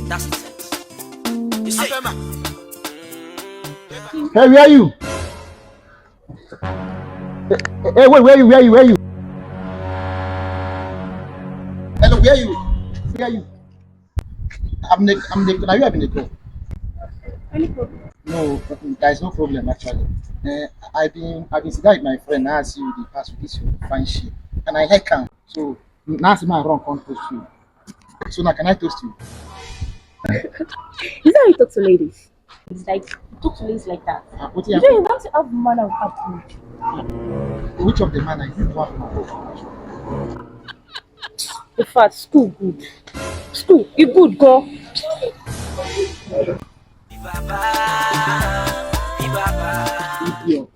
That's it. You see? Hey, where are you? Hey, wait, where are you? Hello, where are you? Where are you? Now you have been the call. No, there's no problem actually. I've been sitting with my friend. Now I see you the past with this your fine shit, and I like him. So now I see my wrong can't toast you. So now can I toast you? Is that how you talk to ladies? It's like you talk to ladies like that. What You don't even want to have manner of approach. which of the man is it one man? In fact, school good. School, you good girl. Baba, Baba. Idiot.